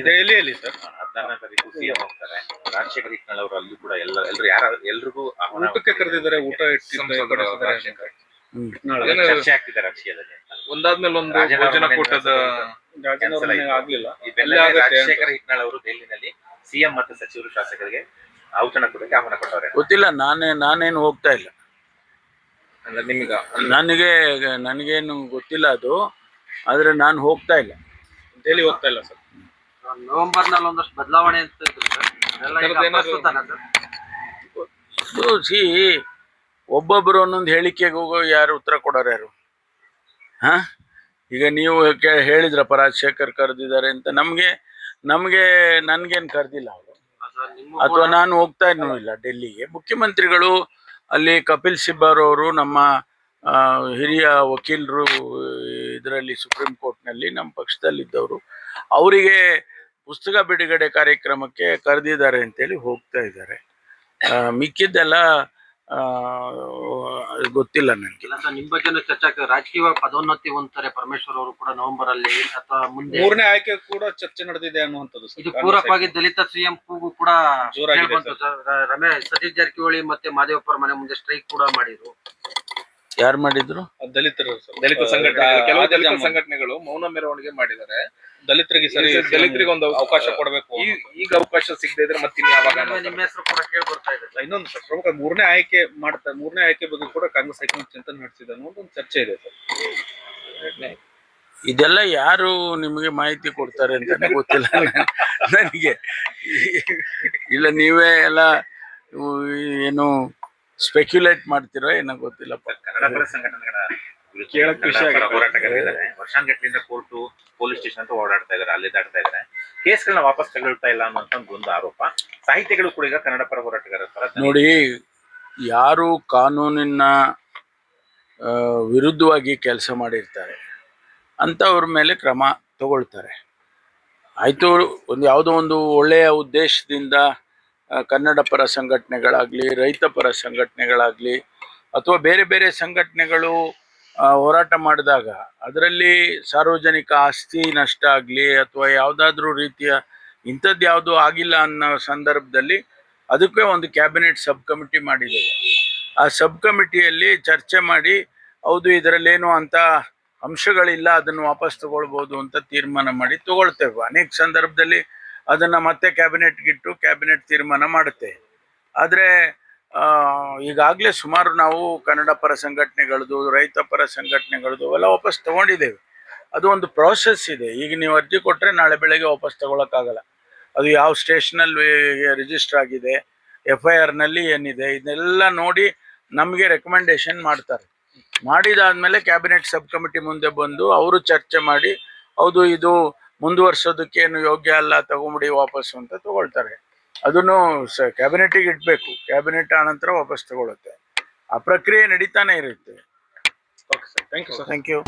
ದೆಹಲಿಯಲ್ಲಿ ಸರ್ 16ನೇ ತಾರೀಕು ಸಿಎಂ ಹೋಗ್ತಾರೆ. ರಾಜಶೇಖರ್ ಹಿಟ್ನಾಳ್ ಅವರು ಅಲ್ಲೂ ಕೂಡ ಎಲ್ರಿಗೂ ಊಟಕ್ಕೆ ಕರೆದಿದ್ದಾರೆ. ಊಟ ಚರ್ಚೆ ಆಗ್ತಿದೆ ರಾಜಕೀಯದಲ್ಲಿ. ಒಂದಾದ್ಮೇಲೆ ಒಂದು ಭೋಜನ ಕೂಟದ ಆಗ್ಲಿಲ್ಲ. ರಾಜಶೇಖರ್ ಹಿಟ್ನಾಳ್ ಅವರು ದೆಹಲಿನಲ್ಲಿ ಸಿಎಂ ಮತ್ತು ಸಚಿವರು ಶಾಸಕರಿಗೆ ಔತಣ ಕೊಡಕ್ಕೆ ಆಹ್ವಾನ ಕೊಟ್ಟವ್ರೆ. ಗೊತ್ತಿಲ್ಲ, ನಾನೇನು ಹೋಗ್ತಾ ಇಲ್ಲ. ನನಗೇನು ಗೊತ್ತಿಲ್ಲ ಅದು, ಆದ್ರೆ ನಾನು ಹೋಗ್ತಾ ಇಲ್ಲ, ದೆಹಲಿ ಹೋಗ್ತಾ ಇಲ್ಲ ಸರ್. ನವೆಂಬರ್ ನಲ್ಲಿ ಒಂದಷ್ಟು ಬದಲಾವಣೆ ಅಂತ ಒಬ್ಬೊಬ್ರು ಒಂದೊಂದು ಹೇಳಿಕೆಗೆ ಹೋಗೋ ಯಾರು ಉತ್ತರ ಕೊಡೋರು ಯಾರು? ಹಾ, ಈಗ ನೀವು ಹೇಳಿದ್ರಪ್ಪ ರಾಜಶೇಖರ್ ಕರೆದಿದ್ದಾರೆ ಅಂತ. ನನ್ಗೇನು ಕರೆದಿಲ್ಲ ಅವರು, ಅಥವಾ ನಾನು ಹೋಗ್ತಾ ಇಲ್ಲ ಡೆಲ್ಲಿಗೆ. ಮುಖ್ಯಮಂತ್ರಿಗಳು ಅಲ್ಲಿ ಕಪಿಲ್ ಸಿಬ್ಬಲ್ ಅವರು ನಮ್ಮ ಹಿರಿಯ ವಕೀಲರು ಇದರಲ್ಲಿ ಸುಪ್ರೀಂ ಕೋರ್ಟ್ನಲ್ಲಿ ನಮ್ಮ ಪಕ್ಷದಲ್ಲಿದ್ದವರು, ಅವರಿಗೆ ಪುಸ್ತಕ ಬಿಡುಗಡೆ ಕಾರ್ಯಕ್ರಮಕ್ಕೆ ಕರೆದಿದ್ದಾರೆ ಅಂತೇಳಿ ಹೋಗ್ತಾ ಇದ್ದಾರೆ. ಮಿಕ್ಕಿದ್ದೆಲ್ಲ ಗೊತ್ತಿಲ್ಲ ನನಗೆ. ನಿಮ್ ಬಗ್ಗೆ ಚರ್ಚೆ ರಾಜಕೀಯ ಪದೋನ್ನತಿ ಹೊಂದ್ತಾರೆ ಪರಮೇಶ್ವರ್ ಅವರು ಕೂಡ ನವೆಂಬರ್ ಅಲ್ಲಿ, ಅಥವಾ ಮುಂದೆ 3ನೇ ಆಯ್ಕೆ ಕೂಡ ಚರ್ಚೆ ನಡೆದಿದೆ ಅನ್ನುವಂಥದ್ದು. ಇದು ಪೂರಕವಾಗಿ ದಲಿತ ಸಿಎಂ ಕೂಗು ಕೂಡ ಬಂತು ಸರ್. ಸತೀಶ್ ಜಾರಕಿಹೊಳಿ ಮತ್ತೆ ಮಾದೇವಪ್ಪರ ಮನೆ ಮುಂದೆ ಸ್ಟ್ರೈಕ್ ಕೂಡ ಮಾಡಿದ್ರು. ಯಾರು ಮಾಡಿದ್ರು? ದಲಿತ ಸಂಘಟನೆಗಳು ಮೌನ ಮೆರವಣಿಗೆ ಮಾಡಿದ್ದಾರೆ. ದಲಿತರಿಗೆ ಒಂದು ಅವಕಾಶ ಕೊಡಬೇಕು. ಈಗ ಅವಕಾಶ ಸಿಗದೆ ಇದ್ರೆ ಮತ್ತೆ ಯಾವಾಗ ನಿಮ್ಮ ಹೆಸರು ಕೂಡ ಕೇಳಿ ಬರ್ತಾ ಇದೆ. ಇನ್ನೊಂದು ಪ್ರಮುಖ 3ನೇ ಆಯ್ಕೆ ಮಾಡ್ತಾರೆ. 3ನೇ ಆಯ್ಕೆ ಬಗ್ಗೆ ಕೂಡ ಕಾಂಗ್ರೆಸ್ ಹೈಕಮಾಂಡ್ ಚಿಂತನೆ ನಡೆಸಿದೆ ಅನ್ನೋ ಒಂದು ಚರ್ಚೆ ಇದೆ ಸರ್. ಇದೆಲ್ಲ ಯಾರು ನಿಮಗೆ ಮಾಹಿತಿ ಕೊಡ್ತಾರೆ ಅಂತಾನೆ ಗೊತ್ತಿಲ್ಲ ನನಗೆ. ಇಲ್ಲ, ನೀವೇ ಎಲ್ಲ ಏನು ಸ್ಪೆಕ್ಯುಲೇಟ್ ಮಾಡ್ತಿರೋ ಏನೋ ಗೊತ್ತಿಲ್ಲಪ್ಪ. ಕನ್ನಡ ಪರ ಸಂಘಟನೆಗಳ ಹೋರಾಟಗಾರರಿದ್ದಾರೆ. ವರ್ಷಾನ್ಗಟ್ಲಿಂದ ಕೋರ್ಟು ಪೊಲೀಸ್ ಸ್ಟೇಷನ್ ಅಂತ ಓಡಾಡ್ತಾ ಇದಾರೆ, ಅಲ್ಲಿದಾಡ್ತಾ ಇದಾರೆ. ಕೇಸ್ಗಳನ್ನ ವಾಪಸ್ ತಗೊಳ್ತಾ ಇಲ್ಲ ಅನ್ನುವಂತ ಒಂದು ಆರೋಪ. ಸಾಹಿತಿಗಳು ಕೂಡ ಈಗ ಕನ್ನಡ ಪರ ಹೋರಾಟಗಾರರ ಪರ. ನೋಡಿ, ಯಾರು ಕಾನೂನಿನ ವಿರುದ್ಧವಾಗಿ ಕೆಲಸ ಮಾಡಿರ್ತಾರೆ ಅಂಥವ್ರ ಮೇಲೆ ಕ್ರಮ ತಗೊಳ್ತಾರೆ. ಆಯಿತು, ಯಾವುದೋ ಒಂದು ಒಳ್ಳೆಯ ಉದ್ದೇಶದಿಂದ ಕನ್ನಡ ಪರ ಸಂಘಟನೆಗಳಾಗಲಿ, ರೈತ ಪರ ಸಂಘಟನೆಗಳಾಗಲಿ, ಅಥವಾ ಬೇರೆ ಬೇರೆ ಸಂಘಟನೆಗಳು ಹೋರಾಟ ಮಾಡಿದಾಗ ಅದರಲ್ಲಿ ಸಾರ್ವಜನಿಕ ಆಸ್ತಿ ನಷ್ಟ ಆಗಲಿ ಅಥವಾ ಯಾವುದಾದ್ರೂ ರೀತಿಯ ಇಂಥದ್ದು ಯಾವುದೂ ಆಗಿಲ್ಲ ಅನ್ನೋ ಸಂದರ್ಭದಲ್ಲಿ ಅದಕ್ಕೆ ಒಂದು ಕ್ಯಾಬಿನೆಟ್ ಸಬ್ ಕಮಿಟಿ ಮಾಡಿದ್ದೇವೆ. ಆ ಸಬ್ ಕಮಿಟಿಯಲ್ಲಿ ಚರ್ಚೆ ಮಾಡಿ ಹೌದು ಇದರಲ್ಲೇನು ಅಂತ ಅಂಶಗಳಿಲ್ಲ, ಅದನ್ನು ವಾಪಸ್ ತಗೊಳ್ಬೋದು ಅಂತ ತೀರ್ಮಾನ ಮಾಡಿ ತಗೊಳ್ತೇವೆ. ಅನೇಕ ಸಂದರ್ಭದಲ್ಲಿ ಅದನ್ನು ಮತ್ತೆ ಕ್ಯಾಬಿನೆಟ್ಗಿಟ್ಟು ಕ್ಯಾಬಿನೆಟ್ ತೀರ್ಮಾನ ಮಾಡುತ್ತೆ. ಆದರೆ ಈಗಾಗಲೇ ಸುಮಾರು ನಾವು ಕನ್ನಡ ಪರ ಸಂಘಟನೆಗಳದ್ದು, ರೈತ ಪರ ಸಂಘಟನೆಗಳದ್ದು ಎಲ್ಲ ವಾಪಸ್ ತಗೊಂಡಿದ್ದೇವೆ. ಅದು ಒಂದು ಪ್ರಾಸೆಸ್ ಇದೆ. ಈಗ ನೀವು ಅರ್ಜಿ ಕೊಟ್ಟರೆ ನಾಳೆ ಬೆಳಗ್ಗೆ ವಾಪಸ್ ತಗೊಳಕ್ಕಾಗಲ್ಲ. ಅದು ಯಾವ ಸ್ಟೇಷನಲ್ಲಿ ರಿಜಿಸ್ಟರ್ ಆಗಿದೆ, FIRನಲ್ಲಿ ಏನಿದೆ, ಇದನ್ನೆಲ್ಲ ನೋಡಿ ನಮಗೆ ರೆಕಮೆಂಡೇಶನ್ ಮಾಡ್ತಾರೆ. ಮಾಡಿದಾದ್ಮೇಲೆ ಕ್ಯಾಬಿನೆಟ್ ಸಬ್ ಕಮಿಟಿ ಮುಂದೆ ಬಂದು ಅವರು ಚರ್ಚೆ ಮಾಡಿ ಹೌದು ಇದು ಮುಂದುವರ್ಸೋದಕ್ಕೆ ಏನು ಯೋಗ್ಯ ಅಲ್ಲ, ತಗೊಂಬಿಡಿ ವಾಪಸ್ಸು ಅಂತ ತಗೊಳ್ತಾರೆ. ಅದನ್ನು ಕ್ಯಾಬಿನೆಟಿಗೆ ಇಡಬೇಕು. ಕ್ಯಾಬಿನೆಟ್ ಆನಂತರ ವಾಪಸ್ ತಗೊಳುತ್ತೆ. ಆ ಪ್ರಕ್ರಿಯೆ ನಡೀತಾನೆ ಇರುತ್ತೆ. Okay sir, thank you sir. Thank you.